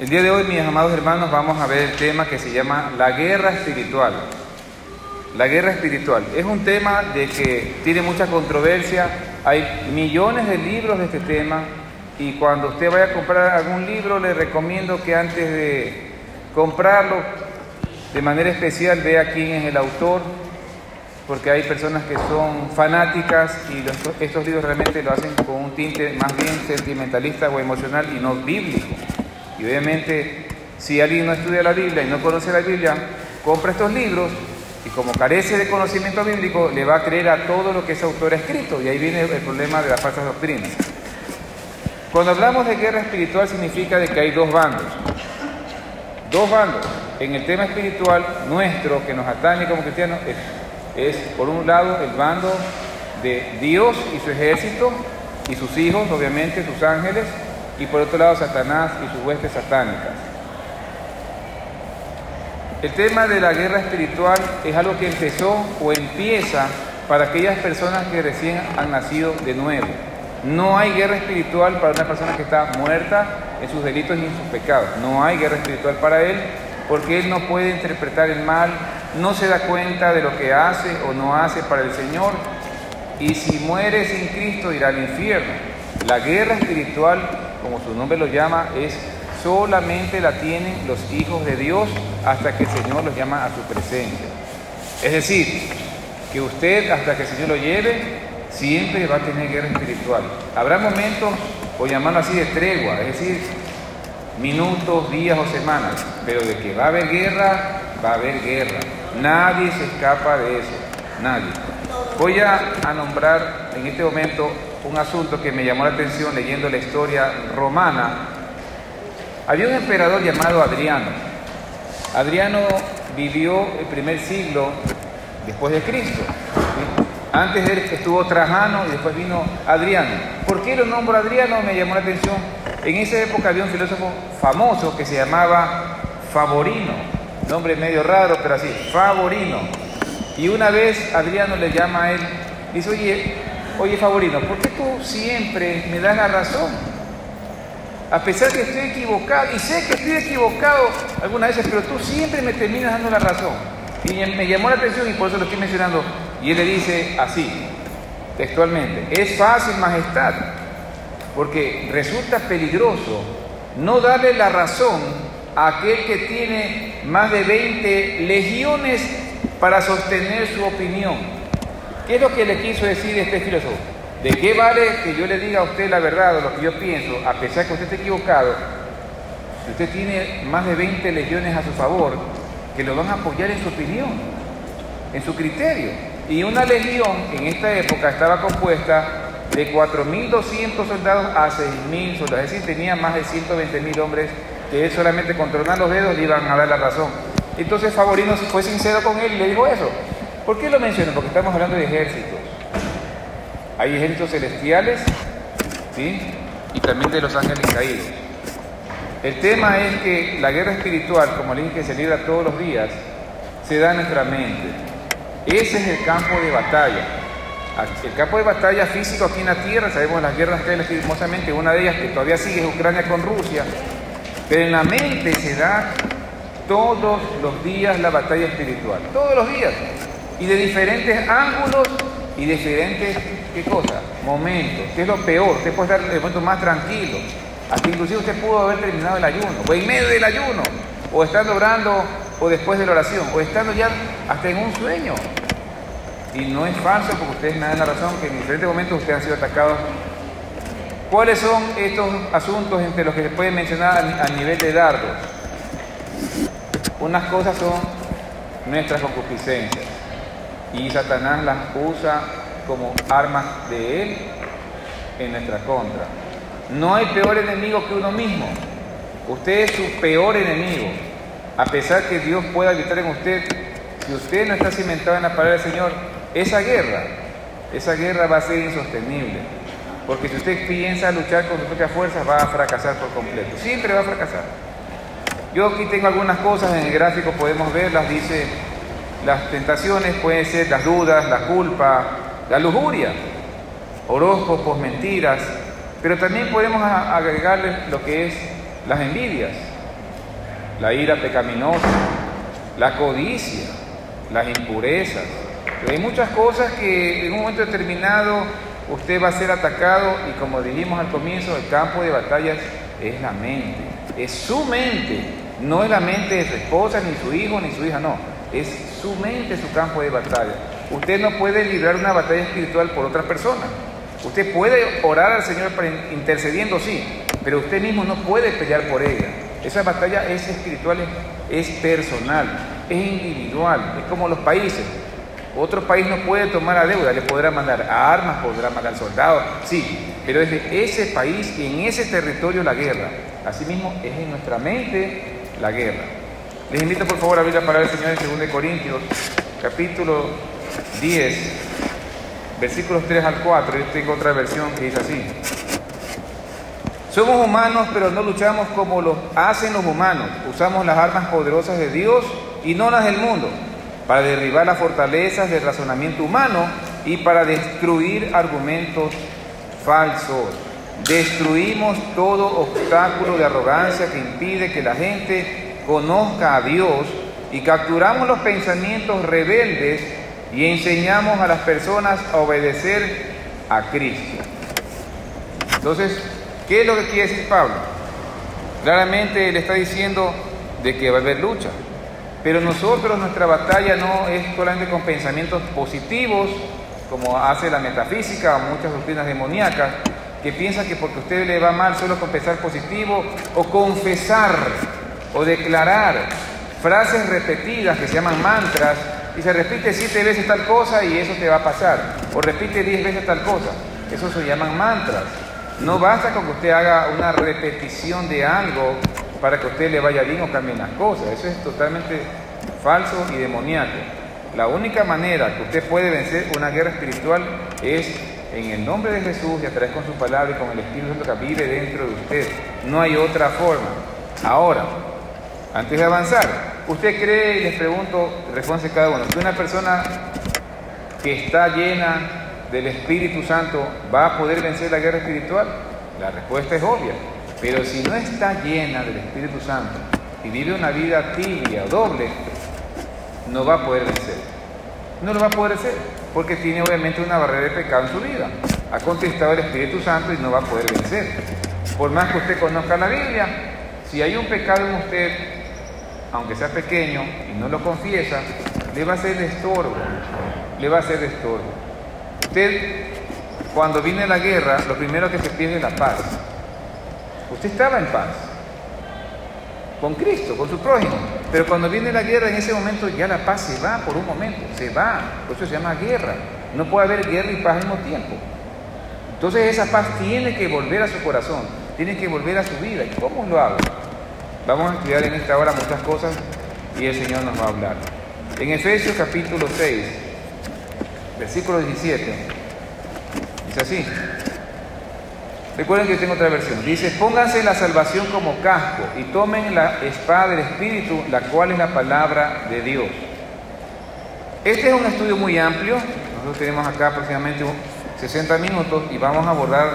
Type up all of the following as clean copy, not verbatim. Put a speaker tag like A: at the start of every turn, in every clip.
A: El día de hoy, mis amados hermanos, vamos a ver el tema que se llama la guerra espiritual. La guerra espiritual es un tema de que tiene mucha controversia. Hay millones de libros de este tema y cuando usted vaya a comprar algún libro, le recomiendo que antes de comprarlo, de manera especial, vea quién es el autor, porque hay personas que son fanáticas y estos libros realmente lo hacen con un tinte más bien sentimentalista o emocional y no bíblico. Y obviamente, si alguien no estudia la Biblia y no conoce la Biblia, compra estos libros y como carece de conocimiento bíblico, le va a creer a todo lo que ese autor ha escrito, y ahí viene el problema de las falsas doctrinas. Cuando hablamos de guerra espiritual, significa de que hay dos bandos. Dos bandos. En el tema espiritual nuestro, que nos atañe como cristianos, es por un lado el bando de Dios y su ejército y sus hijos, obviamente sus ángeles, y por otro lado Satanás y sus huestes satánicas. El tema de la guerra espiritual es algo que empezó o empieza para aquellas personas que recién han nacido de nuevo. No hay guerra espiritual para una persona que está muerta en sus delitos y en sus pecados. No hay guerra espiritual para él, porque él no puede interpretar el mal, no se da cuenta de lo que hace o no hace para el Señor, y si muere sin Cristo irá al infierno. La guerra espiritual, como su nombre lo llama, solamente la tienen los hijos de Dios hasta que el Señor los llama a su presencia. Es decir, que usted, hasta que el Señor lo lleve, siempre va a tener guerra espiritual. Habrá momentos, o llamarlo así, de tregua, es decir, minutos, días o semanas, pero de que va a haber guerra, va a haber guerra. Nadie se escapa de eso, nadie. Voy a nombrar en este momento un asunto que me llamó la atención leyendo la historia romana. Había un emperador llamado Adriano. Adriano vivió el primer siglo después de Cristo. ¿Sí? Antes de él estuvo Trajano y después vino Adriano. ¿Por qué lo nombro Adriano? Me llamó la atención. En esa época había un filósofo famoso que se llamaba Favorino. Nombre medio raro, pero así, Favorino. Y una vez Adriano le llama a él, dice, oye Favorino, ¿por qué tú siempre me das la razón? A pesar que estoy equivocado, y sé que estoy equivocado algunas veces, pero tú siempre me terminas dando la razón. Y me llamó la atención y por eso lo estoy mencionando. Y él le dice así, textualmente, es fácil, majestad, porque resulta peligroso no darle la razón a aquel que tiene más de 20 legiones para sostener su opinión. ¿Qué es lo que le quiso decir este filósofo? ¿De qué vale que yo le diga a usted la verdad o lo que yo pienso, a pesar que usted esté equivocado, si usted tiene más de 20 legiones a su favor que lo van a apoyar en su opinión, en su criterio? Y una legión en esta época estaba compuesta de 4.200 soldados a 6.000 soldados, es decir, tenía más de 120.000 hombres que él solamente con tronar los dedos le iban a dar la razón. Entonces Favorino fue sincero con él y le dijo eso. ¿Por qué lo menciono? Porque estamos hablando de ejércitos. Hay ejércitos celestiales, ¿sí? Y también de los ángeles caídos. El tema es que la guerra espiritual, como le dije, que se libra todos los días, se da en nuestra mente. Ese es el campo de batalla. El campo de batalla físico aquí en la tierra, sabemos las guerras que hay lastimosamente, una de ellas que todavía sigue es Ucrania con Rusia, pero en la mente se da todos los días la batalla espiritual, todos los días, y de diferentes ángulos y diferentes, ¿qué cosa? Momentos. ¿Qué es lo peor? Usted puede estar el momento más tranquilo, hasta inclusive usted pudo haber terminado el ayuno, o en medio del ayuno, o estando orando, o después de la oración, o estando ya hasta en un sueño. Y no es falso, porque ustedes me dan la razón que en diferentes momentos ustedes han sido atacados. ¿Cuáles son estos asuntos entre los que se pueden mencionar a nivel de dardos? Unas cosas son nuestras concupiscencias, y Satanás las usa como armas de él en nuestra contra. No hay peor enemigo que uno mismo. Usted es su peor enemigo. A pesar que Dios pueda habitar en usted, si usted no está cimentado en la palabra del Señor, esa guerra va a ser insostenible. Porque si usted piensa luchar con sus propias fuerzas, va a fracasar por completo. Siempre va a fracasar. Yo aquí tengo algunas cosas en el gráfico, podemos verlas. Dice, las tentaciones pueden ser las dudas, la culpa, la lujuria, horóscopos, mentiras, pero también podemos agregarle lo que es las envidias, la ira pecaminosa, la codicia, las impurezas. Hay muchas cosas que en un momento determinado usted va a ser atacado y, como dijimos al comienzo, el campo de batallas es la mente, es su mente, no es la mente de su esposa, ni su hijo, ni su hija, no, es su mente su campo de batalla. Usted no puede librar una batalla espiritual por otra persona. Usted puede orar al Señor intercediendo, sí, pero usted mismo no puede pelear por ella. Esa batalla es espiritual, es personal, es individual, es como los países. Otro país no puede tomar a deuda, le podrá mandar armas, podrá mandar soldados, sí, pero es de ese país y en ese territorio la guerra. Asimismo, es en nuestra mente la guerra. Les invito por favor a abrir la palabra del Señor en 2 Corintios, capítulo 10, versículos 3 al 4. Yo tengo otra versión que dice así: somos humanos, pero no luchamos como lo hacen los humanos. Usamos las armas poderosas de Dios y no las del mundo, para derribar las fortalezas del razonamiento humano y para destruir argumentos falsos. Destruimos todo obstáculo de arrogancia que impide que la gente conozca a Dios y capturamos los pensamientos rebeldes y enseñamos a las personas a obedecer a Cristo. Entonces, ¿qué es lo que quiere decir Pablo? Claramente él está diciendo de que va a haber lucha. Pero nosotros, nuestra batalla no es solamente con pensamientos positivos, como hace la metafísica o muchas doctrinas demoníacas, que piensan que porque a usted le va mal solo con pensar positivo, o confesar, o declarar frases repetidas que se llaman mantras, y se repite 7 veces tal cosa y eso te va a pasar, o repite 10 veces tal cosa. Eso se llaman mantras. No basta con que usted haga una repetición de algo para que a usted le vaya bien o cambien las cosas. Eso es totalmente falso y demoníaco. La única manera que usted puede vencer una guerra espiritual es en el nombre de Jesús y a través con su palabra y con el Espíritu Santo que vive dentro de usted. No hay otra forma. Ahora, antes de avanzar, ¿usted cree, y les pregunto, responde cada uno, que una persona que está llena del Espíritu Santo va a poder vencer la guerra espiritual? La respuesta es obvia. Pero si no está llena del Espíritu Santo y vive una vida tibia o doble, no va a poder vencer. No lo va a poder hacer, porque tiene obviamente una barrera de pecado en su vida. Ha contestado el Espíritu Santo y no va a poder vencer. Por más que usted conozca la Biblia, si hay un pecado en usted, aunque sea pequeño y no lo confiesa, le va a ser de estorbo. Le va a ser de estorbo. Usted, cuando viene la guerra, lo primero que se pierde es la paz. Usted estaba en paz con Cristo, con su prójimo, pero cuando viene la guerra, en ese momento ya la paz se va por un momento, se va. Por eso se llama guerra. No puede haber guerra y paz al mismo tiempo. Entonces esa paz tiene que volver a su corazón, tiene que volver a su vida. ¿Y cómo lo hago? Vamos a estudiar en esta hora muchas cosas y el Señor nos va a hablar. En Efesios capítulo 6, versículo 17, dice así. Recuerden que yo tengo otra versión. Dice: pónganse la salvación como casco y tomen la espada del Espíritu, la cual es la palabra de Dios. Este es un estudio muy amplio. Nosotros tenemos acá aproximadamente 60 minutos y vamos a abordar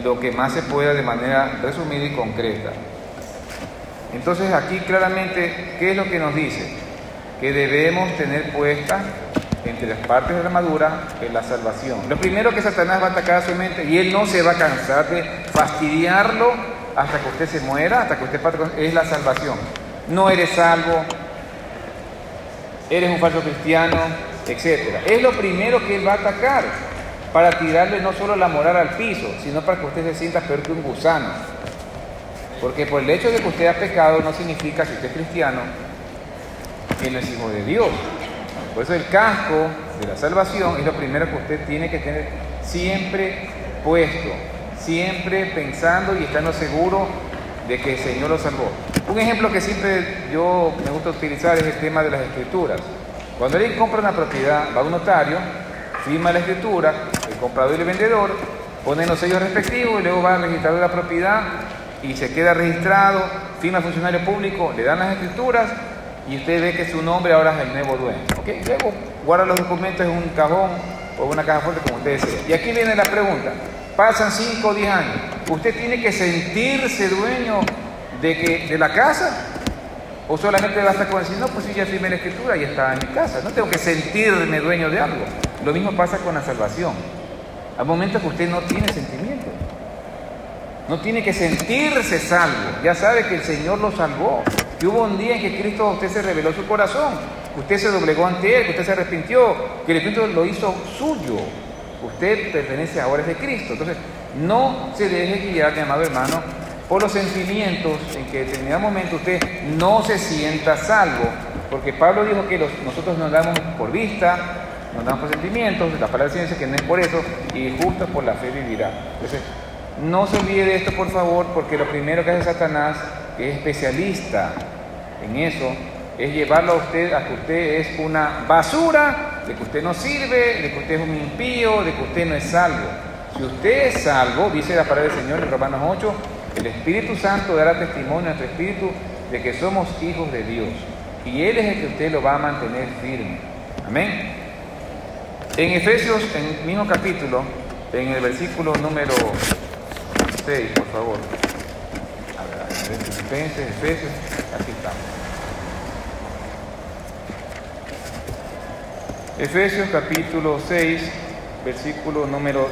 A: lo que más se pueda de manera resumida y concreta. Entonces aquí claramente, ¿qué es lo que nos dice? Que debemos tener puesta entre las partes de la armadura es la salvación. Lo primero que Satanás va a atacar a su mente, y él no se va a cansar de fastidiarlo hasta que usted se muera, hasta que usted es la salvación. No eres salvo, eres un falso cristiano, etc. Es lo primero que él va a atacar, para tirarle no solo la moral al piso, sino para que usted se sienta peor que un gusano. Porque por el hecho de que usted ha pecado no significa, si usted es cristiano, que no es hijo de Dios. Por eso el casco de la salvación es lo primero que usted tiene que tener siempre puesto, siempre pensando y estando seguro de que el Señor lo salvó. Un ejemplo que siempre yo me gusta utilizar es el tema de las escrituras. Cuando alguien compra una propiedad, va a un notario, firma la escritura, el comprador y el vendedor ponen los sellos respectivos y luego va al registrador de la propiedad y se queda registrado, firma el funcionario público, le dan las escrituras y usted ve que su nombre ahora es el nuevo dueño. ¿Okay? Luego guarda los documentos en un cajón o una caja fuerte como usted desee. Y aquí viene la pregunta: pasan 5 o 10 años, ¿usted tiene que sentirse dueño de la casa? O solamente basta con decir, no, pues sí, ya firmé la escritura y está en mi casa. No tengo que sentirme dueño de algo. Lo mismo pasa con la salvación. Hay momentos que usted no tiene sentimiento. No tiene que sentirse salvo. Ya sabe que el Señor lo salvó. Que hubo un día en que Cristo a usted se reveló su corazón. Que usted se doblegó ante Él, que usted se arrepintió, que el Espíritu lo hizo suyo. Usted pertenece ahora de Cristo. Entonces, no se deje guiar, mi amado hermano, por los sentimientos en que en determinado momento usted no se sienta salvo. Porque Pablo dijo que nosotros nos damos por vista, nos damos por sentimientos, la palabra del Señor dice que no es por eso, y justo por la fe vivirá. Entonces, no se olvide de esto, por favor, porque lo primero que hace Satanás, que es especialista en eso, es llevarlo a usted a que usted es una basura, de que usted no sirve, de que usted es un impío, de que usted no es salvo. Si usted es salvo, dice la palabra del Señor en Romanos 8, el Espíritu Santo dará testimonio a nuestro espíritu de que somos hijos de Dios. Y Él es el que usted lo va a mantener firme. Amén. En Efesios, en el mismo capítulo, en el versículo número 6, por favor. A ver, Efesios, aquí estamos. Efesios capítulo 6, versículo número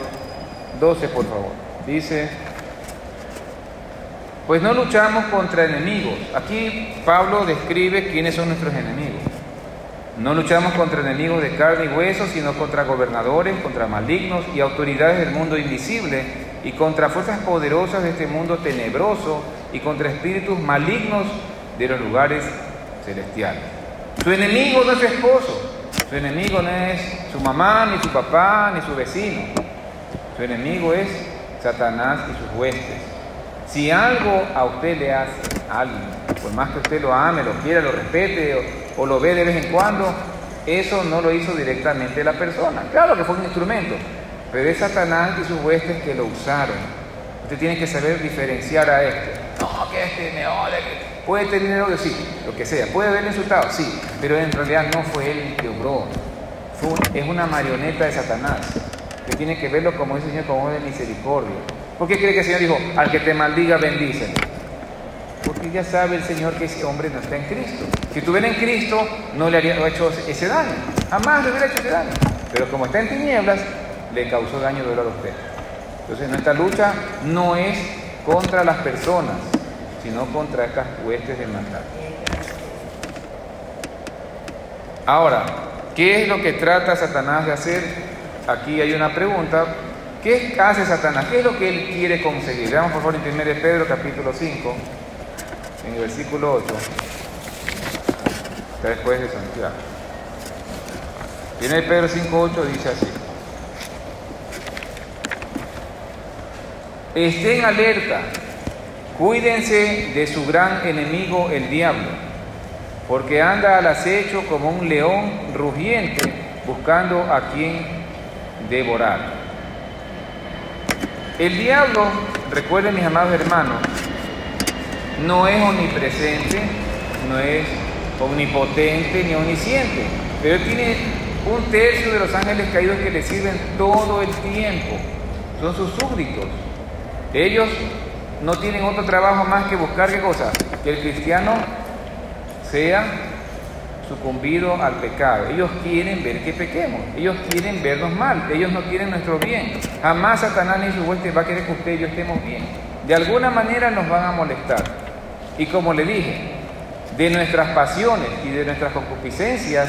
A: 12, por favor. Dice, pues no luchamos contra enemigos. Aquí Pablo describe quiénes son nuestros enemigos. No luchamos contra enemigos de carne y hueso, sino contra gobernadores, contra malignos y autoridades del mundo invisible, y contra fuerzas poderosas de este mundo tenebroso, y contra espíritus malignos de los lugares celestiales. Su enemigo no es su esposo. Su enemigo no es su mamá, ni su papá, ni su vecino. Su enemigo es Satanás y sus huestes. Si algo a usted le hace a alguien, por más que usted lo ame, lo quiera, lo respete o lo ve de vez en cuando, eso no lo hizo directamente la persona. Claro que fue un instrumento, pero es Satanás y sus huestes que lo usaron. Usted tiene que saber diferenciar a este. No, que este me odia, que puede tener odio, sí, lo que sea. Puede haberle insultado, sí, pero en realidad no fue él el que obró. Es una marioneta de Satanás, que tiene que verlo como dice el Señor, como de misericordia. ¿Por qué cree que el Señor dijo, al que te maldiga, bendícelo? Porque ya sabe el Señor que ese hombre no está en Cristo. Si estuviera en Cristo, no le habría hecho ese daño. Jamás le hubiera hecho ese daño. Pero como está en tinieblas, le causó daño y dolor a usted. Entonces, nuestra lucha no es contra las personas, sino contra estas huestes de maldad. Ahora, ¿qué es lo que trata Satanás de hacer? Aquí hay una pregunta. ¿Qué hace Satanás? ¿Qué es lo que él quiere conseguir? Veamos por favor en 1 Pedro capítulo 5, en el versículo 8. Está después de Santiago. 1 Pedro 5:8 dice así: estén alerta, cuídense de su gran enemigo el diablo, porque anda al acecho como un león rugiente, buscando a quien devorar. El diablo, recuerden mis amados hermanos, no es omnipresente, no es omnipotente ni omnisciente, pero él tiene 1/3 de los ángeles caídos que le sirven todo el tiempo. Son sus súbditos. Ellos no tienen otro trabajo más que buscar, ¿qué cosa? Que el cristiano sea sucumbido al pecado. Ellos quieren ver que pequemos, ellos quieren vernos mal, ellos no quieren nuestro bien. Jamás Satanás ni su hueste va a querer que usted y yo estemos bien. De alguna manera nos van a molestar. Y como le dije, de nuestras pasiones y de nuestras concupiscencias,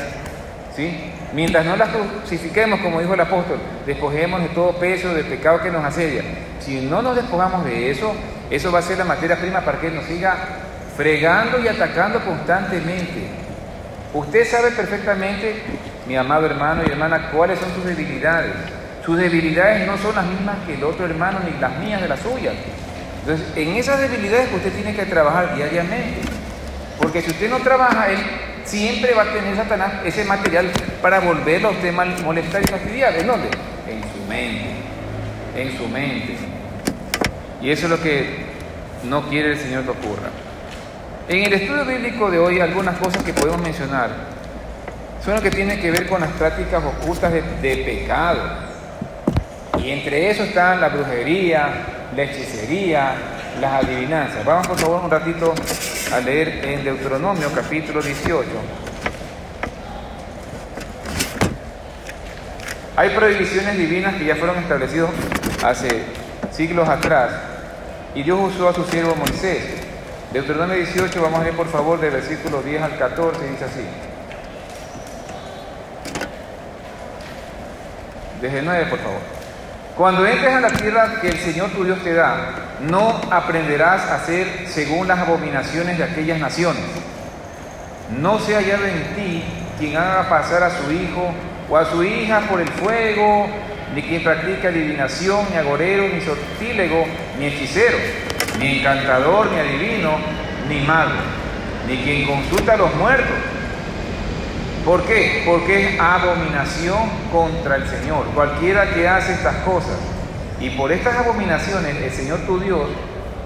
A: ¿sí? Mientras no las crucifiquemos, como dijo el apóstol, despojemos de todo peso de pecado que nos asedia. Si no nos despojamos de eso, eso va a ser la materia prima para que Él nos siga fregando y atacando constantemente. Usted sabe perfectamente, mi amado hermano y hermana, cuáles son sus debilidades. Sus debilidades no son las mismas que el otro hermano, ni las mías de las suyas. Entonces, en esas debilidades que usted tiene que trabajar diariamente. Porque si usted no trabaja, él siempre va a tener Satanás ese material para volverlo a usted molestar y fastidiar. ¿En dónde? En su mente. En su mente. Y eso es lo que no quiere el Señor que ocurra. En el estudio bíblico de hoy, algunas cosas que podemos mencionar son lo que tienen que ver con las prácticas ocultas de pecado. Y entre eso están la brujería, la hechicería, las adivinanzas. Vamos por favor un ratito a leer en Deuteronomio capítulo 18. Hay prohibiciones divinas que ya fueron establecidas hace siglos atrás y Dios usó a su siervo Moisés. Deuteronomio 18, vamos a leer por favor de versículos 10 al 14, dice así. Desde el 9, por favor. Cuando entres a la tierra que el Señor tu Dios te da, no aprenderás a hacer según las abominaciones de aquellas naciones. No sea hallado en ti quien haga pasar a su hijo o a su hija por el fuego, ni quien practique adivinación, ni agorero, ni sortílego, ni hechicero, ni encantador, ni adivino, ni mago, ni quien consulta a los muertos. ¿Por qué? Porque es abominación contra el Señor, cualquiera que hace estas cosas. Y por estas abominaciones el Señor tu Dios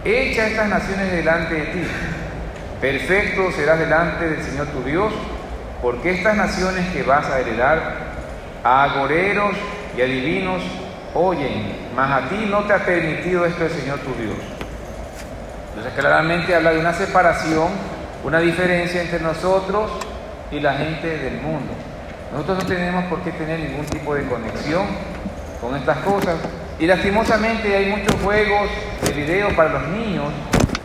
A: echa estas naciones delante de ti. Perfecto serás delante del Señor tu Dios, porque estas naciones que vas a heredar, a agoreros y adivinos oyen, mas a ti no te ha permitido esto el Señor tu Dios. Entonces claramente habla de una separación, una diferencia entre nosotros y la gente del mundo. Nosotros no tenemos por qué tener ningún tipo de conexión con estas cosas. Y lastimosamente hay muchos juegos de video para los niños,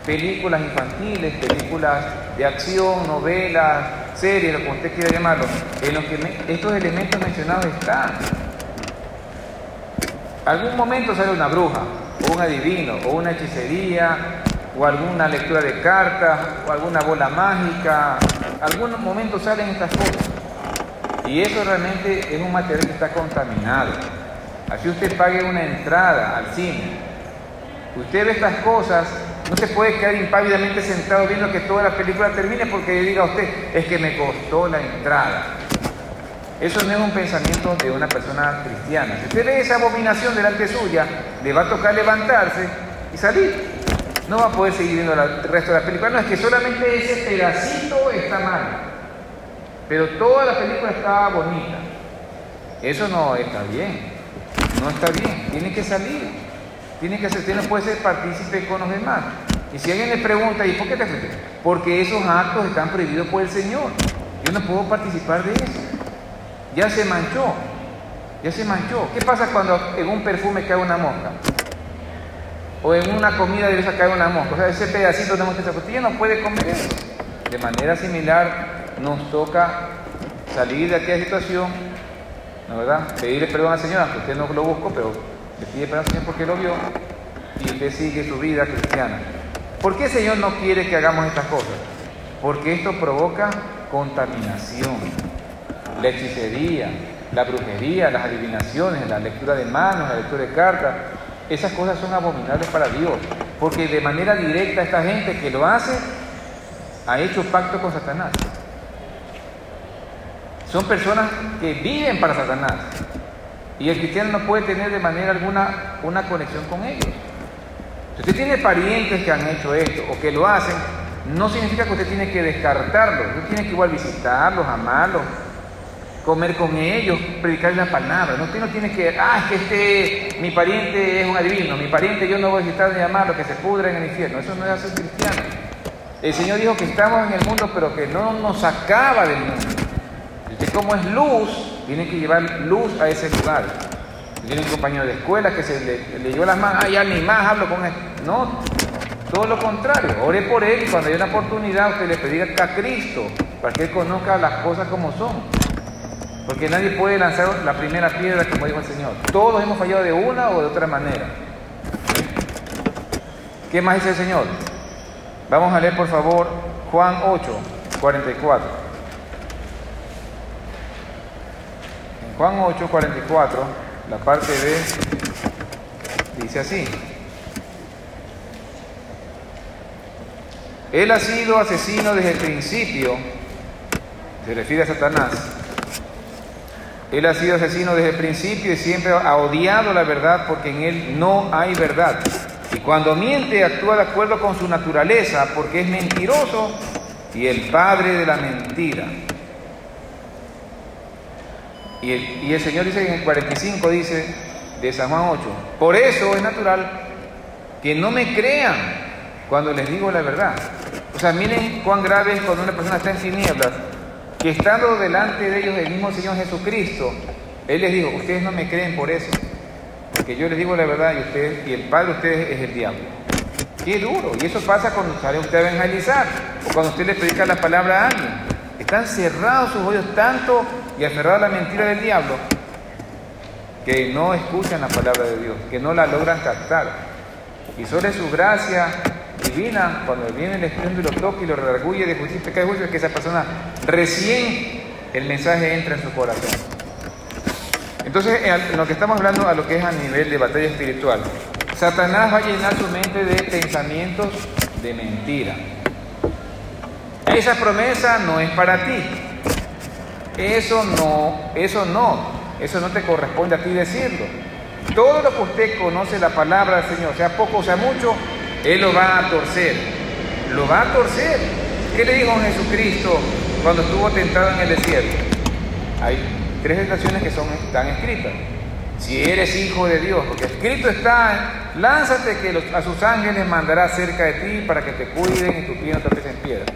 A: películas infantiles, películas de acción, novelas, series, lo que usted quiera llamarlo, en los que estos elementos mencionados están. Algún momento sale una bruja, o un adivino, o una hechicería, o alguna lectura de cartas, o alguna bola mágica. Algún momento salen estas cosas. Y eso realmente es un material que está contaminado. Así usted pague una entrada al cine. Usted ve estas cosas, no se puede quedar impávidamente sentado viendo que toda la película termine porque le diga a usted, es que me costó la entrada. Eso no es un pensamiento de una persona cristiana. Si usted ve esa abominación delante suya, le va a tocar levantarse y salir. No va a poder seguir viendo el resto de la película. No, es que solamente ese pedacito está mal, pero toda la película está bonita. Eso no está bien. No está bien. Tiene que salir. Tiene que ser. Usted no puede ser partícipe con los demás. Y si alguien le pregunta, ¿y por qué te fuiste? Porque esos actos están prohibidos por el Señor. Yo no puedo participar de eso. Ya se manchó. Ya se manchó. ¿Qué pasa cuando en un perfume cae una mosca? O en una comida de esa cae una mosca. O sea, ese pedacito de mosca, usted ya no puede comer eso. De manera similar, nos toca salir de aquella situación, ¿no verdad? Pedirle perdón al Señor, aunque usted no lo buscó, pero le pide perdón al Señor porque lo vio y usted sigue su vida cristiana. ¿Por qué el Señor no quiere que hagamos estas cosas? Porque esto provoca contaminación. La hechicería, la brujería, las adivinaciones, la lectura de manos, la lectura de cartas, esas cosas son abominables para Dios, porque de manera directa esta gente que lo hace ha hecho pacto con Satanás. Son personas que viven para Satanás y el cristiano no puede tener de manera alguna una conexión con ellos. Si usted tiene parientes que han hecho esto o que lo hacen, no significa que usted tiene que descartarlos. Usted tiene que igual visitarlos, amarlos, comer con ellos, predicar la palabra. No, usted no tiene que, es que mi pariente es un adivino, mi pariente yo no voy a visitar ni amarlo, que se pudra en el infierno. Eso no es ser cristiano. El Señor dijo que estamos en el mundo, pero que no nos acaba del mundo. Usted, como es luz, tiene que llevar luz a ese lugar. Tiene un compañero de escuela que se le dio las manos, ya ni más hablo con él. No, todo lo contrario. Ore por él y cuando haya una oportunidad usted le predica a Cristo para que él conozca las cosas como son. Porque nadie puede lanzar la primera piedra, como dijo el Señor. Todos hemos fallado de una o de otra manera. ¿Qué más dice el Señor? Vamos a leer por favor Juan 8, 44. En Juan 8, 44, la parte B dice así: Él ha sido asesino desde el principio, se refiere a Satanás. Él ha sido asesino desde el principio y siempre ha odiado la verdad porque en él no hay verdad. Y cuando miente actúa de acuerdo con su naturaleza porque es mentiroso y el padre de la mentira. Y el Señor dice en el 45, dice de San Juan 8, por eso es natural que no me crean cuando les digo la verdad. O sea, miren cuán grave es cuando una persona está en tinieblas, que estando delante de ellos el mismo Señor Jesucristo, Él les dijo, ustedes no me creen por eso, porque yo les digo la verdad y el padre de ustedes es el diablo. Qué duro. Y eso pasa cuando sale usted a evangelizar o cuando usted le predica la palabra a alguien. Están cerrados sus oídos tanto y aferrados a la mentira del diablo que no escuchan la palabra de Dios, que no la logran captar. Y sobre su gracia divina, cuando viene el Espíritu y lo toca y lo redarguye de justicia, pecado y juicio, es que esa persona recién el mensaje entra en su corazón. Entonces, en lo que estamos hablando a lo que es a nivel de batalla espiritual, Satanás va a llenar su mente de pensamientos de mentira. Esa promesa no es para ti. Eso no te corresponde a ti decirlo. Todo lo que usted conoce la palabra del Señor, sea poco o sea mucho, Él lo va a torcer. Lo va a torcer. ¿Qué le dijo Jesucristo cuando estuvo tentado en el desierto? Hay 3 tentaciones que están escritas. Si eres hijo de Dios, porque escrito está, lánzate que a sus ángeles mandará cerca de ti para que te cuiden y tu pie no tropieces en piedra.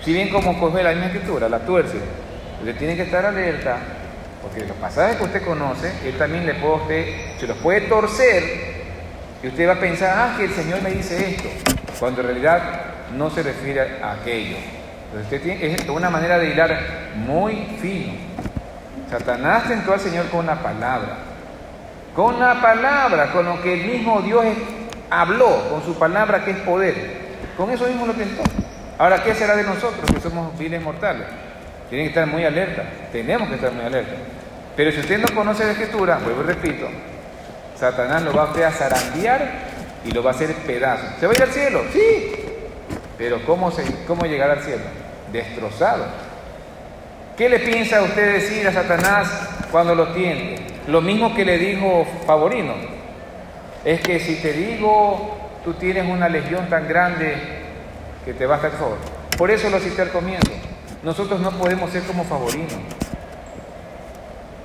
A: Si bien como coge la misma escritura, la tuerce, usted tiene que estar alerta, porque los pasajes que usted conoce, Él también se los puede torcer, y usted va a pensar, que el Señor me dice esto, cuando en realidad no se refiere a aquello. Entonces es una manera de hilar muy fino. Satanás tentó al Señor con la palabra, con lo que el mismo Dios habló, con su palabra que es poder. Con eso mismo lo tentó. Ahora, ¿qué será de nosotros que somos viles mortales? Tienen que estar muy alerta, tenemos que estar muy alerta. Pero si usted no conoce la Escritura, vuelvo y repito, Satanás lo va a usted a zarandear y lo va a hacer pedazos. ¿Se va a ir al cielo? Sí. Pero ¿cómo llegar al cielo? Destrozado. ¿Qué le piensa usted decir a Satanás cuando lo tiene? Lo mismo que le dijo Favorino. Es que si te digo, tú tienes una legión tan grande que te va a hacer favor. Por eso lo cité al comienzo. Nosotros no podemos ser como Favorino,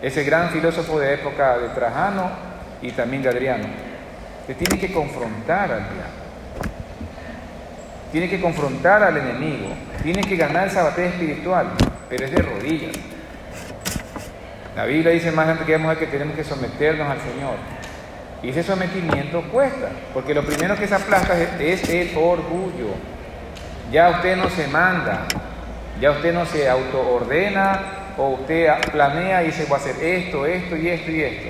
A: ese gran filósofo de época de Trajano y también de Adriano, que tiene que confrontar al diablo, tiene que confrontar al enemigo, tiene que ganar esa batalla espiritual, pero es de rodillas. La Biblia dice más adelante que vamos a ver que tenemos que someternos al Señor. Y ese sometimiento cuesta, porque lo primero que se aplasta es el orgullo. Ya usted no se manda, ya usted no se autoordena, o usted planea y dice, voy a hacer esto y esto.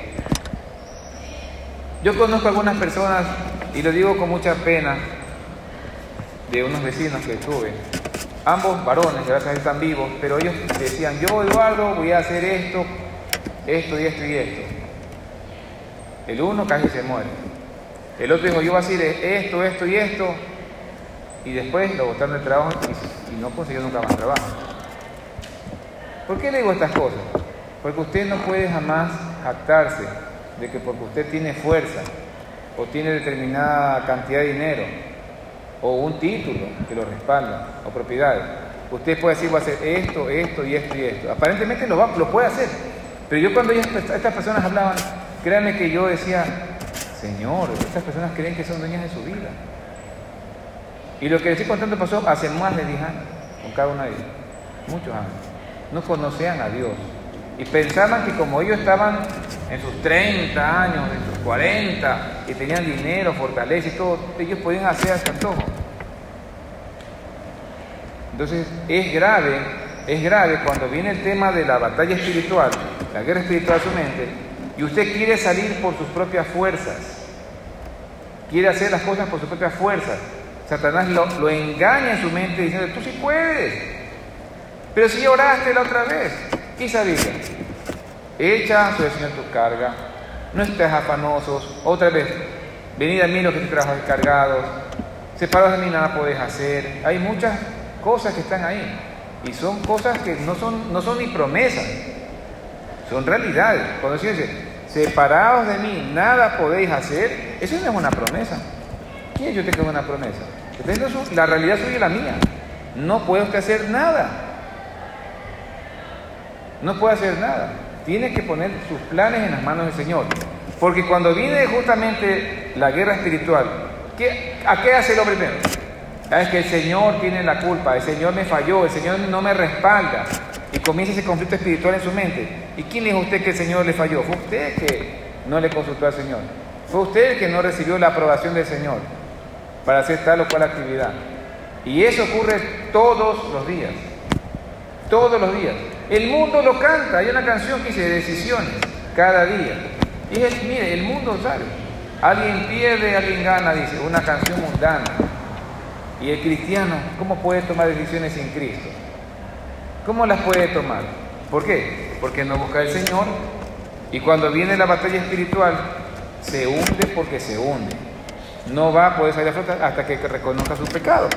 A: Yo conozco a algunas personas, y lo digo con mucha pena, de unos vecinos que tuve, ambos varones, gracias a Dios están vivos, pero ellos decían, yo Eduardo voy a hacer esto. El uno casi se muere. El otro dijo, yo voy a hacer esto, y después lo botaron del trabajo y no consiguió nunca más trabajo. ¿Por qué le digo estas cosas? Porque usted no puede jamás jactarse de que porque usted tiene fuerza, o tiene determinada cantidad de dinero, o un título que lo respalda, o propiedades, usted puede decir, voy a hacer esto. Aparentemente lo puede hacer. Pero yo cuando estas personas hablaban, créanme que yo decía, Señor, estas personas creen que son dueñas de su vida. Y lo que les estoy contando pasó hace más de 10 años, con cada una de ellos, muchos años. No conocían a Dios. Y pensaban que como ellos estaban en sus 30 años, en sus 40, y tenían dinero, fortaleza y todo, ellos podían hacer hasta antojo. Entonces es grave cuando viene el tema de la batalla espiritual, la guerra espiritual a su mente, y usted quiere salir por sus propias fuerzas, quiere hacer las cosas por sus propias fuerzas. Satanás lo engaña en su mente diciendo, tú sí puedes, pero si oraste la otra vez, ¿qué sabías? Echa sobre el Señor tu carga, no estés afanosos, otra vez, venid a mí los que te trabajan cargados, separados de mí nada podés hacer. Hay muchas cosas que están ahí, y son cosas que no son ni promesas, son realidades. Cuando se dice, separados de mí nada podéis hacer, eso no es una promesa. ¿Quién yo te creo una promesa? La realidad suya y la mía. No puede usted hacer nada. No puede hacer nada. Tiene que poner sus planes en las manos del Señor. Porque cuando viene justamente la guerra espiritual, ¿a qué hace el hombre primero? Es que el Señor tiene la culpa, el Señor me falló, el Señor no me respalda. Y comienza ese conflicto espiritual en su mente. ¿Y quién le dijo a usted que el Señor le falló? Fue usted que no le consultó al Señor. Fue usted que no recibió la aprobación del Señor para hacer tal o cual actividad. Y eso ocurre todos los días. Todos los días. El mundo lo canta. Hay una canción que dice decisiones cada día. Y es, mire, el mundo sabe. Alguien pierde, alguien gana, dice. Una canción mundana. Y el cristiano, ¿cómo puede tomar decisiones sin Cristo? ¿Cómo las puede tomar? ¿Por qué? Porque no busca al Señor. Y cuando viene la batalla espiritual, se hunde porque se hunde. No va a poder salir a flote hasta que reconozca su pecado.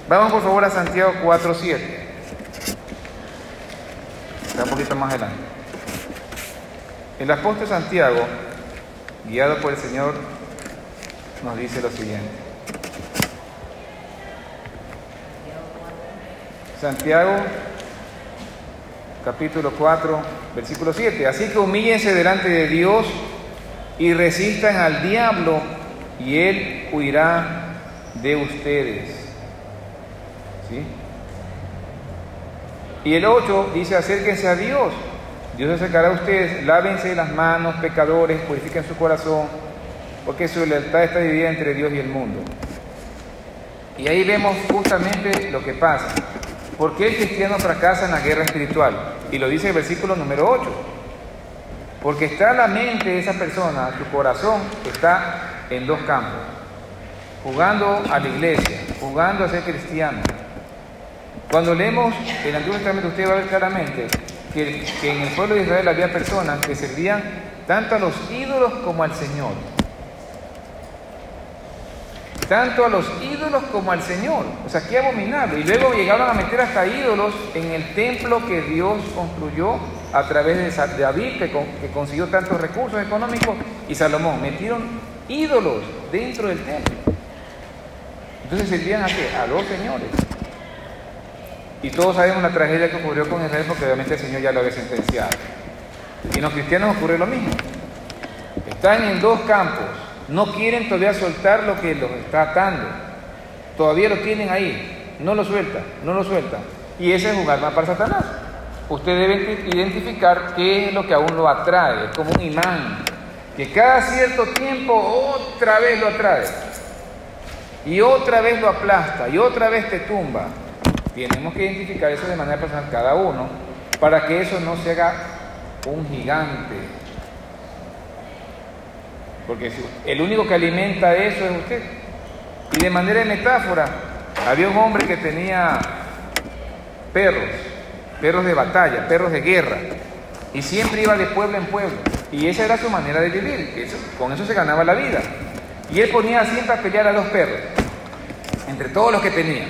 A: Vamos por favor a Santiago 4:7. Está un poquito más adelante. El apóstol Santiago, guiado por el Señor, nos dice lo siguiente. Santiago, capítulo 4, versículo 7. Así que humíllense delante de Dios y resistan al diablo, y él huirá de ustedes. ¿Sí? Y el 8 dice, acérquense a Dios. Dios se acercará a ustedes, lávense las manos, pecadores, purifiquen su corazón, porque su lealtad está dividida entre Dios y el mundo. Y ahí vemos justamente lo que pasa. ¿Por qué el cristiano fracasa en la guerra espiritual? Y lo dice el versículo número 8. Porque está la mente de esa persona, su corazón está en dos campos. Jugando a la iglesia, jugando a ser cristiano. Cuando leemos el Antiguo Testamento, usted va a ver claramente que en el pueblo de Israel había personas que servían tanto a los ídolos como al Señor. Tanto a los ídolos como al Señor. O sea, qué abominable. Y luego llegaron a meter hasta ídolos en el templo que Dios construyó a través de David, que consiguió tantos recursos económicos, y Salomón. Metieron ídolos dentro del templo. Entonces servían ¿a qué? A los señores. Y todos sabemos la tragedia que ocurrió con Israel, porque obviamente el Señor ya lo había sentenciado. Y en los cristianos ocurre lo mismo. Están en dos campos. No quieren todavía soltar lo que los está atando. Todavía lo tienen ahí. No lo sueltan, no lo sueltan. Y ese es jugar más para Satanás. Usted debe identificar qué es lo que aún lo atrae. Es como un imán, que cada cierto tiempo otra vez lo atrae. Y otra vez lo aplasta. Y otra vez te tumba. Tenemos que identificar eso de manera personal cada uno, para que eso no se haga un gigante. Porque el único que alimenta eso es usted. Y de manera de metáfora, había un hombre que tenía perros de batalla, perros de guerra, y siempre iba de pueblo en pueblo, y esa era su manera de vivir, con eso se ganaba la vida. Y él ponía siempre a pelear a dos perros, entre todos los que tenía,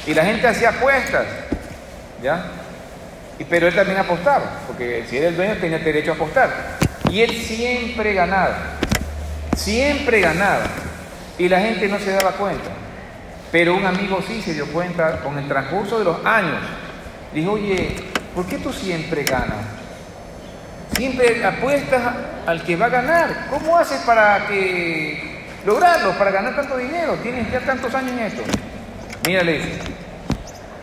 A: y la gente hacía apuestas, ¿ya? Pero él también apostaba, porque si era el dueño tenía derecho a apostar, y él siempre ganaba, y la gente no se daba cuenta. Pero un amigo sí se dio cuenta con el transcurso de los años. Dijo, oye, ¿por qué tú siempre ganas? Siempre apuestas al que va a ganar. ¿Cómo haces para lograrlo, para ganar tanto dinero? Tienes ya tantos años en esto. Mira, le dice,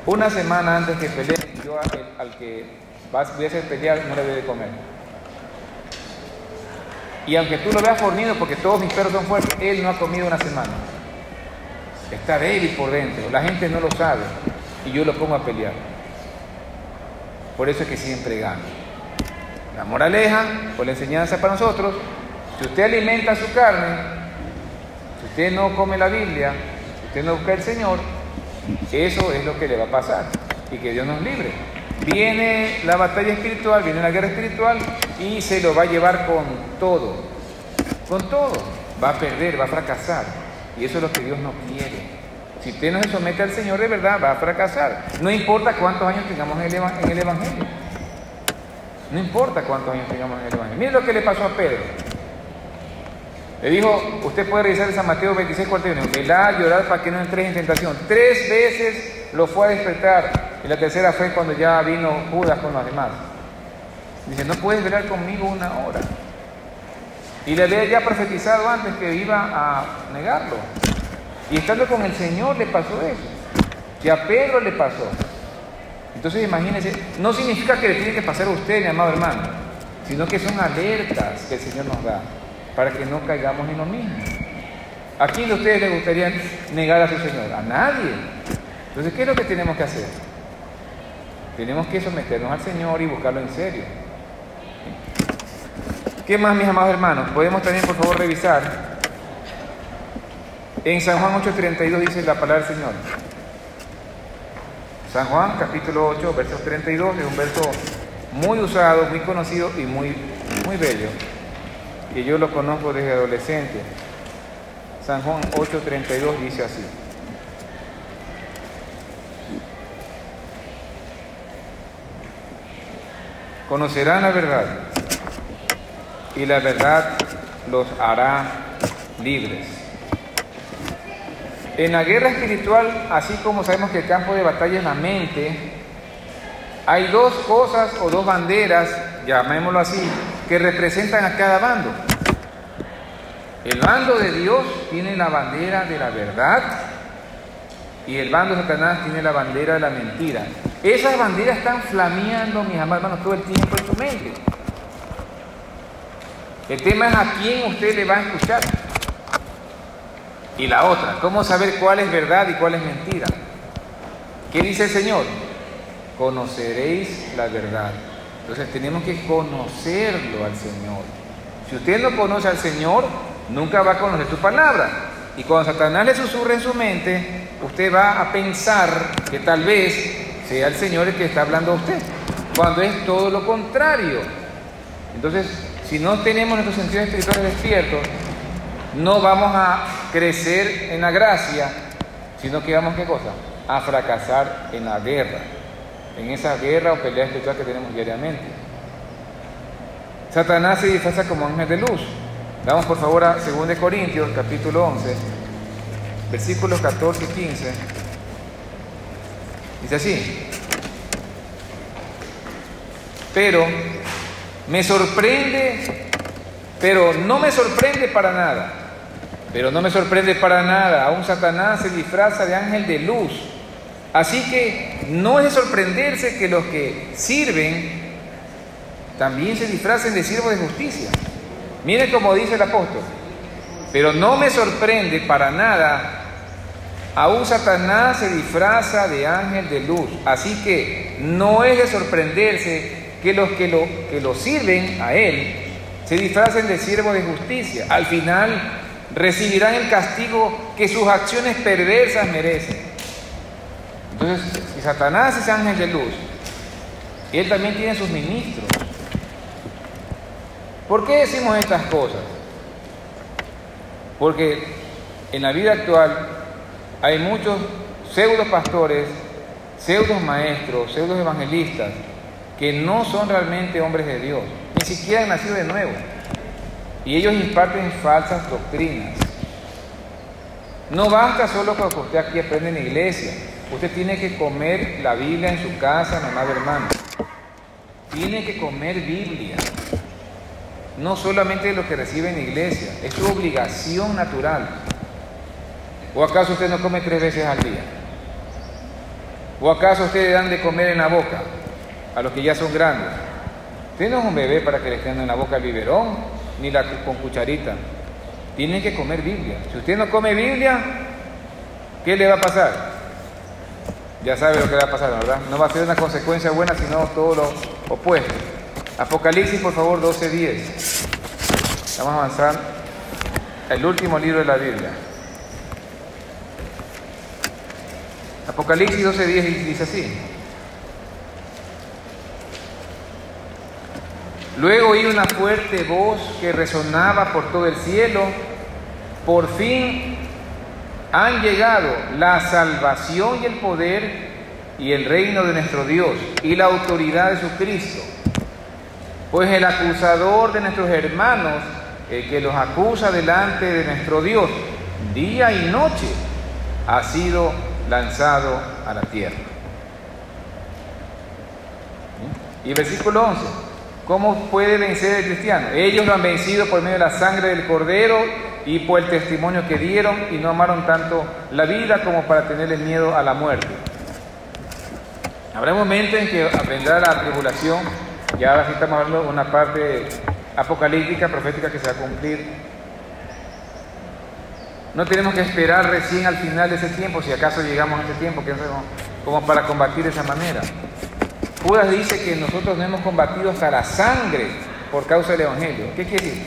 A: una semana antes que pelee, yo al que voy a hacer pelear no le doy de comer. Y aunque tú lo veas fornido, porque todos mis perros son fuertes, él no ha comido una semana. Está débil por dentro, la gente no lo sabe, y yo lo pongo a pelear. Por eso es que siempre gana. La moraleja, o la enseñanza para nosotros, si usted alimenta su carne, si usted no come la Biblia, si usted no busca al Señor, eso es lo que le va a pasar, y que Dios nos libre. Viene la batalla espiritual, viene la guerra espiritual, y se lo va a llevar con todo, va a perder, va a fracasar. Y eso es lo que Dios no quiere. Si usted no se somete al Señor de verdad, va a fracasar. No importa cuántos años tengamos en el Evangelio. No importa cuántos años tengamos en el Evangelio. Mire lo que le pasó a Pedro. Le dijo, usted puede revisar en San Mateo 26:41, velad, llorad para que no entréis en tentación. 3 veces lo fue a despertar. Y la tercera fue cuando ya vino Judas con los demás. Dice, no puedes velar conmigo una hora. Y le había ya profetizado antes que iba a negarlo. Y estando con el Señor le pasó eso. Y a Pedro le pasó. Entonces imagínense, no significa que le tiene que pasar a usted, mi amado hermano, sino que son alertas que el Señor nos da para que no caigamos en lo mismo. ¿A quién de ustedes les gustaría negar a su Señor? A nadie. Entonces, ¿qué es lo que tenemos que hacer? Tenemos que someternos al Señor y buscarlo en serio. ¿Qué más, mis amados hermanos? Podemos también, por favor, revisar. En San Juan 8:32 dice la palabra del Señor. San Juan, capítulo 8, verso 32, es un verso muy usado, muy conocido y muy bello, que yo lo conozco desde adolescente. San Juan 8:32 dice así: conocerán la verdad, y la verdad los hará libres. En la guerra espiritual, así como sabemos que el campo de batalla es la mente, hay dos cosas o dos banderas, llamémoslo así, que representan a cada bando. El bando de Dios tiene la bandera de la verdad y el bando de Satanás tiene la bandera de la mentira. Esas banderas están flameando, mis amados hermanos, todo el tiempo en su mente. El tema es a quién usted le va a escuchar. Y la otra, ¿cómo saber cuál es verdad y cuál es mentira? ¿Qué dice el Señor? Conoceréis la verdad. Entonces tenemos que conocerlo al Señor. Si usted no conoce al Señor, nunca va a conocer su palabra. Y cuando Satanás le susurra en su mente, usted va a pensar que tal vez sea el Señor el que está hablando a usted, cuando es todo lo contrario. Entonces, si no tenemos nuestros sentidos espirituales despiertos, no vamos a crecer en la gracia, sino que vamos, ¿qué cosa? A fracasar en la guerra, en esa guerra o pelea espiritual que tenemos diariamente. Satanás se disfraza como ángel de luz. Vamos por favor a 2 Corintios, capítulo 11, versículos 14 y 15. Dice así: pero no me sorprende para nada. Pero no me sorprende para nada. Aún Satanás se disfraza de ángel de luz. Así que no es de sorprenderse que los que sirven también se disfracen de siervos de justicia. Miren cómo dice el apóstol: pero no me sorprende para nada. Aún Satanás se disfraza de ángel de luz. Así que no es de sorprenderse que los que lo sirven a él se disfracen de siervos de justicia. Al final recibirán el castigo que sus acciones perversas merecen. Entonces, si Satanás es ángel de luz, él también tiene sus ministros. ¿Por qué decimos estas cosas? Porque en la vida actual hay muchos pseudo pastores, pseudo maestros, pseudo evangelistas que no son realmente hombres de Dios, ni siquiera han nacido de nuevo. Y ellos imparten falsas doctrinas. No basta solo con lo que usted aquí aprende en la iglesia. Usted tiene que comer la Biblia en su casa, mi amado hermano. Tiene que comer Biblia. No solamente lo que recibe en la iglesia, es su obligación natural. ¿O acaso usted no come 3 veces al día? ¿O acaso usted le dan de comer en la boca a los que ya son grandes? Usted no es un bebé para que le estén en la boca el biberón, ni con cucharita. Tiene que comer Biblia. Si usted no come Biblia, ¿qué le va a pasar? Ya sabe lo que le va a pasar, ¿verdad? No va a ser una consecuencia buena, sino todo lo opuesto. Apocalipsis, por favor, 12:10. Vamos a avanzar. El último libro de la Biblia. Apocalipsis 12:10 dice así: luego oí una fuerte voz que resonaba por todo el cielo: por fin han llegado la salvación y el poder y el reino de nuestro Dios y la autoridad de su Cristo. Pues el acusador de nuestros hermanos, el que los acusa delante de nuestro Dios día y noche, ha sido lanzado a la tierra. Y versículo 11: ¿cómo puede vencer el cristiano? Ellos lo han vencido por medio de la sangre del Cordero y por el testimonio que dieron, y no amaron tanto la vida como para tenerle miedo a la muerte. Habrá momentos en que vendrá la tribulación, y ahora sí estamos hablando de una parte apocalíptica, profética, que se va a cumplir. No tenemos que esperar recién al final de ese tiempo, si acaso llegamos a ese tiempo, que no sabemos, como para combatir de esa manera. Judas dice que nosotros no hemos combatido hasta la sangre por causa del Evangelio. ¿Qué quiere decir?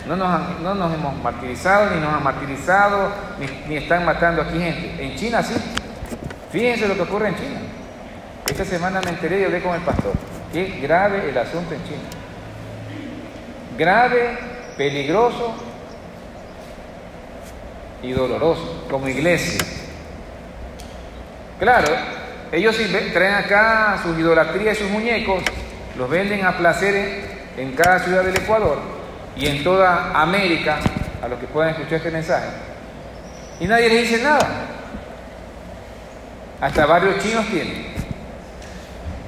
A: No nos hemos martirizado, ni nos han martirizado, ni están matando aquí gente. En China sí. Fíjense lo que ocurre en China. Esta semana me enteré y hablé con el pastor. Qué grave el asunto en China. Grave, peligroso y doloroso, como iglesia. Claro, ellos sí traen acá sus idolatrías y sus muñecos, los venden a placer en cada ciudad del Ecuador y en toda América, a los que puedan escuchar este mensaje, y nadie les dice nada. Hasta barrios chinos tienen,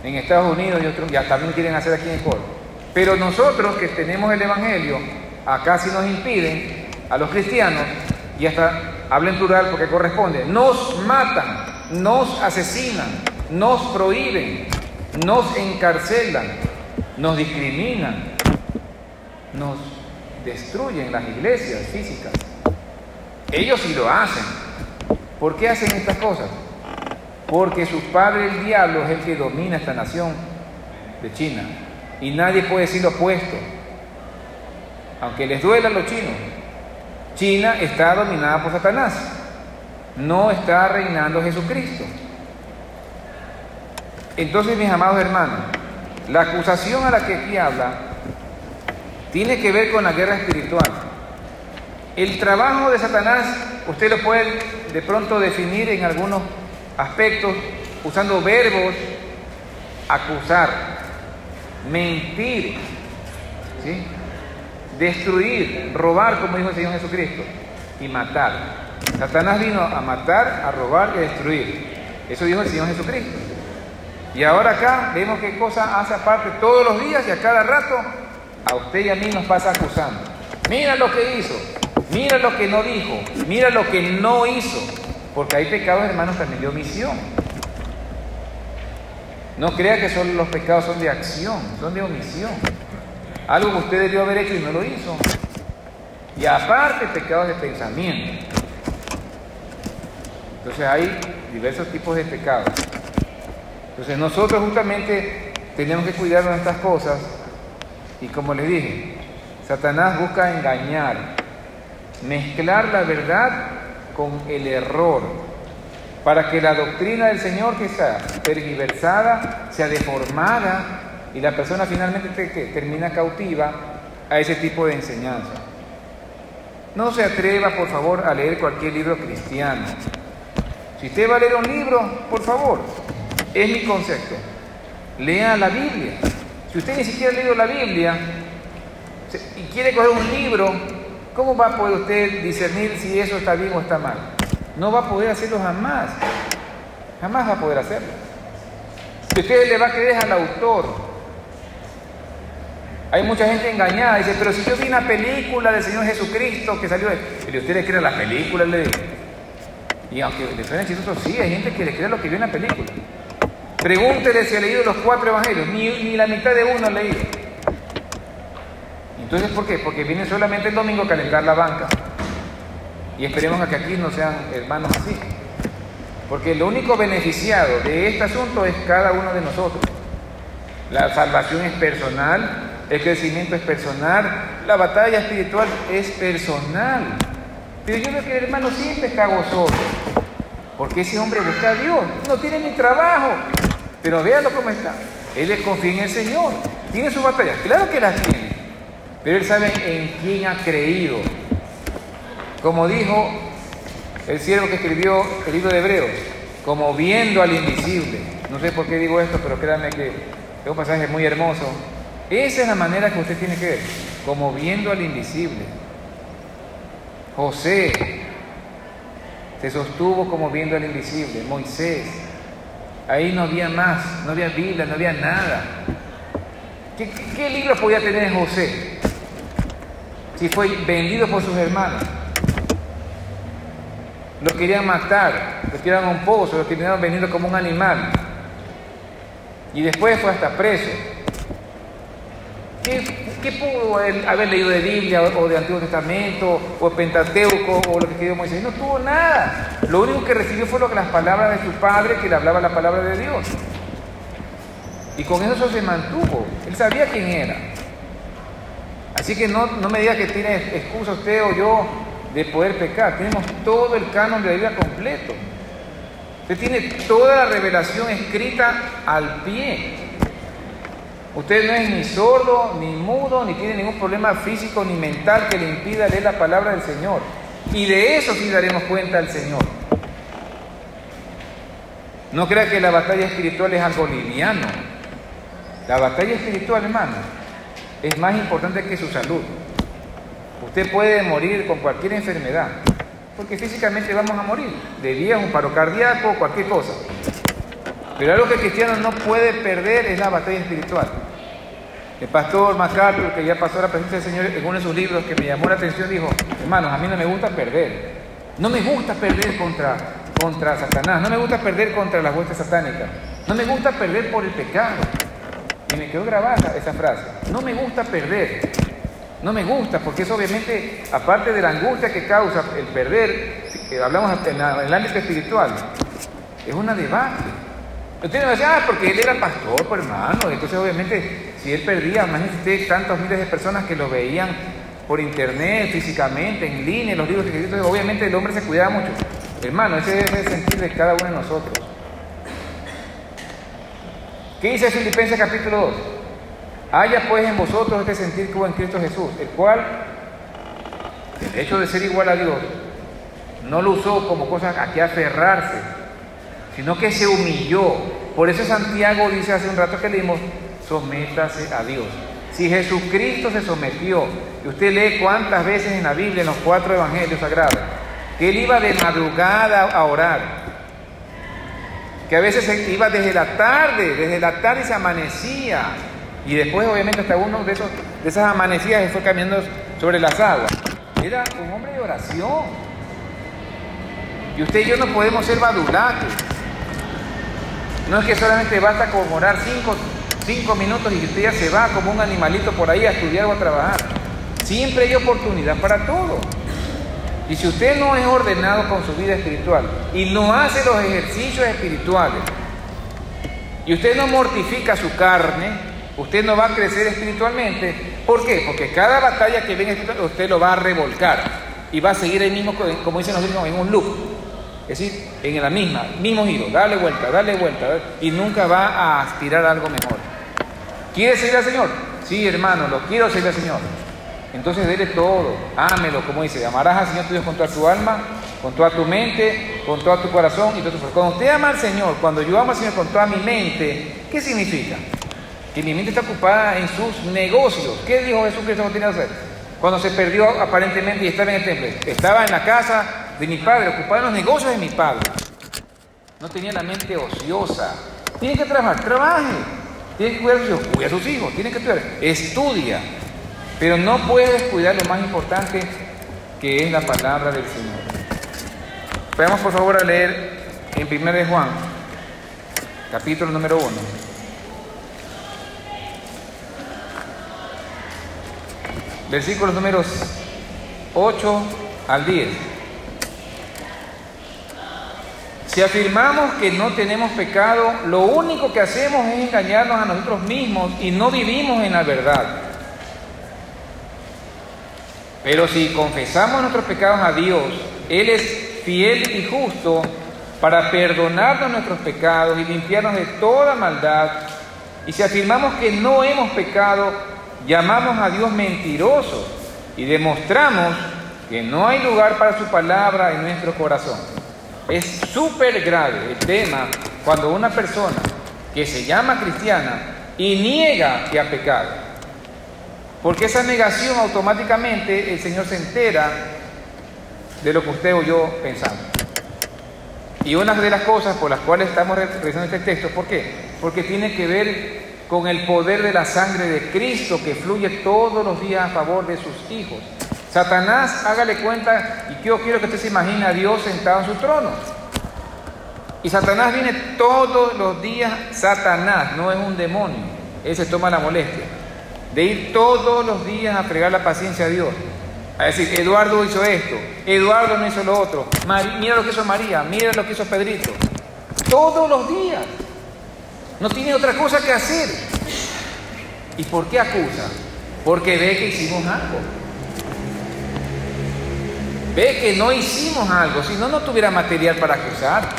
A: en Estados Unidos y otros, ya también quieren hacer aquí en Ecuador. Pero nosotros que tenemos el Evangelio, acá sí nos impiden, a los cristianos, y hasta hablo en plural porque corresponde, nos matan, nos asesinan, nos prohíben, nos encarcelan, nos discriminan, nos destruyen las iglesias físicas. Ellos sí lo hacen. ¿Por qué hacen estas cosas? Porque su padre, el diablo, es el que domina esta nación de China. Y nadie puede decir lo opuesto. Aunque les duela a los chinos, China está dominada por Satanás. No está reinando Jesucristo. Entonces, mis amados hermanos, la acusación a la que aquí habla tiene que ver con la guerra espiritual. El trabajo de Satanás, usted lo puede de pronto definir en algunos aspectos usando verbos: acusar, mentir, ¿sí?, destruir, robar, como dijo el Señor Jesucristo, y matar. Satanás vino a matar, a robar y a destruir. Eso dijo el Señor Jesucristo. Y ahora acá vemos qué cosa hace aparte todos los días, y a cada rato a usted y a mí nos pasa acusando. Mira lo que hizo, mira lo que no dijo, mira lo que no hizo. Porque hay pecados, hermanos, también de omisión. No crea que solo los pecados son de acción, son de omisión. Algo que usted debió haber hecho y no lo hizo. Y aparte, pecados de pensamiento. Entonces hay diversos tipos de pecados. Entonces nosotros justamente tenemos que cuidarnos de estas cosas. Y como les dije, Satanás busca engañar, mezclar la verdad con el error, para que la doctrina del Señor, que sea tergiversada, sea deformada, y la persona finalmente termina cautiva a ese tipo de enseñanza. No se atreva, por favor, a leer cualquier libro cristiano. Si usted va a leer un libro, por favor, es mi concepto, lea la Biblia. Si usted ni siquiera ha leído la Biblia y quiere coger un libro, ¿cómo va a poder usted discernir si eso está bien o está mal? No va a poder hacerlo jamás. Jamás va a poder hacerlo. Si usted le va a creer al autor. Hay mucha gente engañada, dice: pero si yo vi una película del Señor Jesucristo que salió, y usted le cree a la película, le digo. Y aunque le suene chistoso, sí, hay gente que le cree a lo que vio en la película. Pregúntele si ha leído los 4 evangelios, ni la mitad de uno ha leído. Entonces, ¿por qué? Porque vienen solamente el domingo a calentar la banca. Y esperemos a que aquí no sean hermanos así. Porque lo único beneficiado de este asunto es cada uno de nosotros. La salvación es personal, el crecimiento es personal, la batalla espiritual es personal. Pero yo veo que el hermano siempre está gozoso, porque ese hombre busca a Dios, no tiene ni trabajo, pero véalo cómo está. Él confía en el Señor, tiene sus batallas, claro que las tiene, pero él sabe en quién ha creído. Como dijo el siervo que escribió el libro de Hebreos, como viendo al invisible. No sé por qué digo esto, pero créanme que es un pasaje muy hermoso. Esa es la manera que usted tiene que ver, como viendo al invisible. José se sostuvo como viendo al invisible. Moisés, ahí no había más, no había Biblia, no había nada. ¿Qué libro podía tener José? si fue vendido por sus hermanos. Lo querían matar, lo tiraron a un pozo, lo terminaron vendiendo como un animal. Y después fue hasta preso. ¿Qué pudo él haber leído de Biblia o de Antiguo Testamento o Pentateuco o lo que escribió Moisés? No tuvo nada. Lo único que recibió fue las palabras de su padre, que le hablaba la palabra de Dios. Y con eso se mantuvo. Él sabía quién era. Así que no me diga que tiene excusa usted o yo de poder pecar. Tenemos todo el canon de la Biblia completo. Usted tiene toda la revelación escrita al pie. Usted no es ni sordo, ni mudo, ni tiene ningún problema físico ni mental que le impida leer la palabra del Señor. Y de eso sí daremos cuenta al Señor. No crea que la batalla espiritual es algo liviano. La batalla espiritual, hermano, es más importante que su salud. Usted puede morir con cualquier enfermedad, porque físicamente vamos a morir, de viejo, un paro cardíaco, cualquier cosa. Pero algo que el cristiano no puede perder es la batalla espiritual. El pastor MacArthur, que ya pasó a la presencia del Señor, en uno de sus libros que me llamó la atención, dijo: hermanos, a mí no me gusta perder. No me gusta perder contra Satanás. No me gusta perder contra las huestes satánicas. No me gusta perder por el pecado. Y me quedó grabada esa frase. No me gusta perder. No me gusta, porque eso obviamente, aparte de la angustia que causa el perder, hablamos en el ámbito espiritual, es una debacle. Usted me va a decir: porque él era pastor, pues hermano. Entonces obviamente, si él perdía, imagínese usted tantos miles de personas que lo veían por internet, físicamente, en línea, los libros escritos. Entonces obviamente el hombre se cuidaba mucho. Hermano, ese es el sentir de cada uno de nosotros. ¿Qué dice Filipenses capítulo 2? Haya pues en vosotros este sentir que hubo en Cristo Jesús, el cual, el hecho de ser igual a Dios, no lo usó como cosa a que aferrarse, sino que se humilló. Por eso Santiago dice hace un rato que leímos: sométase a Dios. Si Jesucristo se sometió, y usted lee cuántas veces en la Biblia, en los 4 evangelios sagrados, que él iba de madrugada a orar, que a veces iba desde la tarde se amanecía, y después obviamente hasta uno de esas amanecidas se fue caminando sobre las aguas. Era un hombre de oración. Y usted y yo no podemos ser badulaques. No es que solamente basta con orar 5 minutos y usted ya se va como un animalito por ahí a estudiar o a trabajar. Siempre hay oportunidad para todo. Y si usted no es ordenado con su vida espiritual y no hace los ejercicios espirituales, y usted no mortifica su carne, usted no va a crecer espiritualmente. ¿Por qué? Porque cada batalla que venga usted lo va a revolcar y va a seguir el mismo, como dicen los gringos, en un loop. Es decir, en la mismo giro, dale vuelta, y nunca va a aspirar a algo mejor. ¿Quiere seguir al Señor? Sí, hermano, lo quiero seguir al Señor. Entonces dele todo, ámelo, como dice: amarás al Señor tu Dios con toda tu alma, con toda tu mente, con todo tu corazón y todo tu fuerza. Cuando usted ama al Señor, cuando yo amo al Señor con toda mi mente, ¿qué significa? Que mi mente está ocupada en sus negocios. ¿Qué dijo Jesucristo que tenía que hacer? Cuando se perdió aparentemente y estaba en el templo, estaba en la casa de mi padre, ocupado en los negocios de mi padre. No tenía la mente ociosa. Tiene que trabajar, trabaje. Tiene que cuidar a sus hijos, cuida a sus hijos. Tiene que estudiar, estudia. Pero no puedes cuidar lo más importante, que es la palabra del Señor. Vamos por favor a leer en 1 de Juan, capítulo número 1. Versículos números 8 al 10. Si afirmamos que no tenemos pecado, lo único que hacemos es engañarnos a nosotros mismos y no vivimos en la verdad. Pero si confesamos nuestros pecados a Dios, Él es fiel y justo para perdonarnos nuestros pecados y limpiarnos de toda maldad. Y si afirmamos que no hemos pecado, llamamos a Dios mentiroso y demostramos que no hay lugar para su palabra en nuestro corazón. Es súper grave el tema cuando una persona que se llama cristiana y niega que ha pecado. Porque esa negación automáticamente el Señor se entera de lo que usted o yo pensamos. Y una de las cosas por las cuales estamos revisando este texto, ¿por qué? Porque tiene que ver con el poder de la sangre de Cristo que fluye todos los días a favor de sus hijos. Satanás, hágale cuenta, y yo quiero que usted se imagine a Dios sentado en su trono. Y Satanás viene todos los días. Satanás no es un demonio. Él se toma la molestia de ir todos los días a fregar la paciencia a Dios. A decir, Eduardo hizo esto, Eduardo no hizo lo otro, mira lo que hizo María, mira lo que hizo Pedrito. Todos los días. No tiene otra cosa que hacer. ¿Y por qué acusa? Porque ve que hicimos algo. Ve que no hicimos algo, si no, no tuviera material para acusar.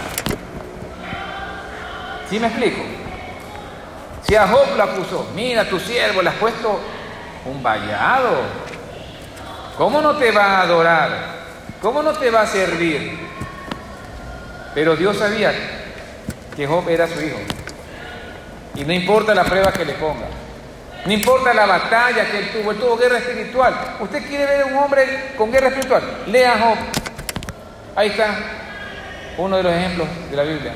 A: ¿Sí me explico? Si a Job lo acusó, mira, tu siervo le has puesto un vallado. ¿Cómo no te va a adorar? ¿Cómo no te va a servir? Pero Dios sabía que Job era su hijo. Y no importa la prueba que le ponga. No importa la batalla que él tuvo guerra espiritual. ¿Usted quiere ver a un hombre con guerra espiritual? Lea Job. Ahí está uno de los ejemplos de la Biblia.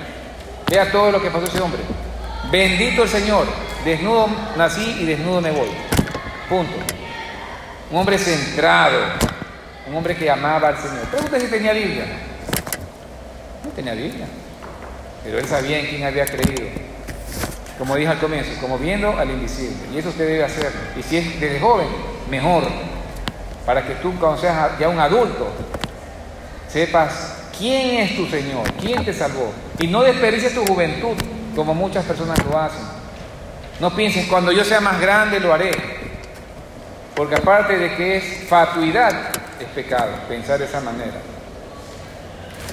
A: Vea todo lo que pasó ese hombre. Bendito el Señor, desnudo nací y desnudo me voy. Punto. Un hombre centrado, un hombre que amaba al Señor. Pregúntese si tenía Biblia. No tenía Biblia, pero él sabía en quién había creído. Como dije al comienzo, como viendo al invisible. Y eso usted debe hacer. Y si es desde joven, mejor. Para que tú, cuando seas ya un adulto, sepas quién es tu Señor, quién te salvó. Y no desperdicies tu juventud, como muchas personas lo hacen. No pienses, cuando yo sea más grande lo haré. Porque aparte de que es fatuidad, es pecado pensar de esa manera.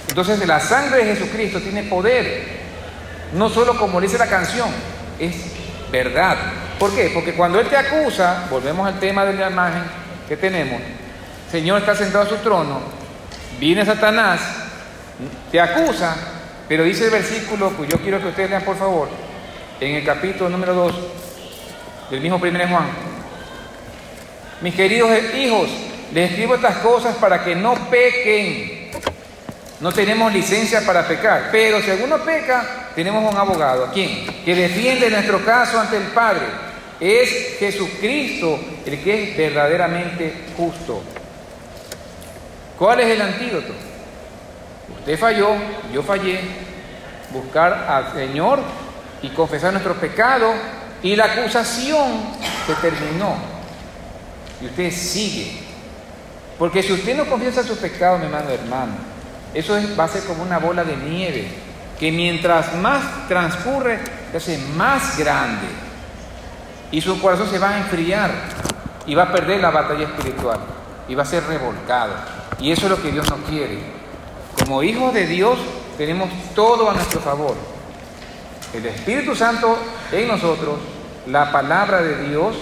A: Entonces la sangre de Jesucristo tiene poder. No solo como dice la canción, es verdad. ¿Por qué? Porque cuando Él te acusa, volvemos al tema de la imagen que tenemos, el Señor está sentado en su trono, viene Satanás, te acusa, pero dice el versículo, pues yo quiero que ustedes lean por favor, en el capítulo número 2 del mismo 1 Juan. Mis queridos hijos, les escribo estas cosas para que no pequen. No tenemos licencia para pecar, pero si alguno peca, tenemos un abogado. ¿A quién? Que defiende nuestro caso ante el Padre. Es Jesucristo el que es verdaderamente justo. ¿Cuál es el antídoto? Usted falló, yo fallé. Buscar al Señor y confesar nuestro pecado, y la acusación se terminó. Y usted sigue. Porque si usted no confiesa su pecado, mi hermano, eso va a ser como una bola de nieve, que mientras más transcurre, se hace más grande. Y su corazón se va a enfriar y va a perder la batalla espiritual y va a ser revolcado. Y eso es lo que Dios no quiere. Como hijos de Dios tenemos todo a nuestro favor. El Espíritu Santo en nosotros, la palabra de Dios,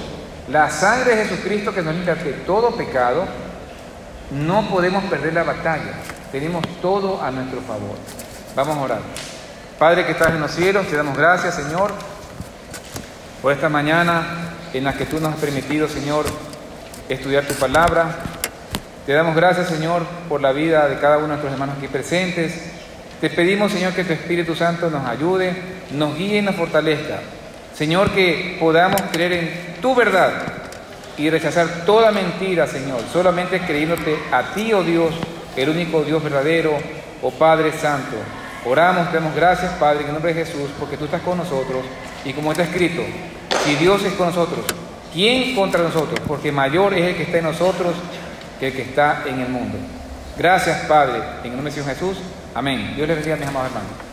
A: la sangre de Jesucristo que nos limpia de todo pecado. No podemos perder la batalla. Tenemos todo a nuestro favor. Vamos a orar. Padre que estás en los cielos, te damos gracias, Señor, por esta mañana en la que tú nos has permitido, Señor, estudiar tu palabra. Te damos gracias, Señor, por la vida de cada uno de nuestros hermanos aquí presentes. Te pedimos, Señor, que tu Espíritu Santo nos ayude, nos guíe y nos fortalezca. Señor, que podamos creer en tu verdad y rechazar toda mentira, Señor, solamente creyéndote a ti, oh Dios, el único Dios verdadero, oh Padre Santo. Oramos, te damos gracias, Padre, en el nombre de Jesús, porque tú estás con nosotros. Y como está escrito, si Dios es con nosotros, ¿quién contra nosotros? Porque mayor es el que está en nosotros que el que está en el mundo. Gracias, Padre, en el nombre de Jesús. Amén. Dios les bendiga, mis amados hermanos.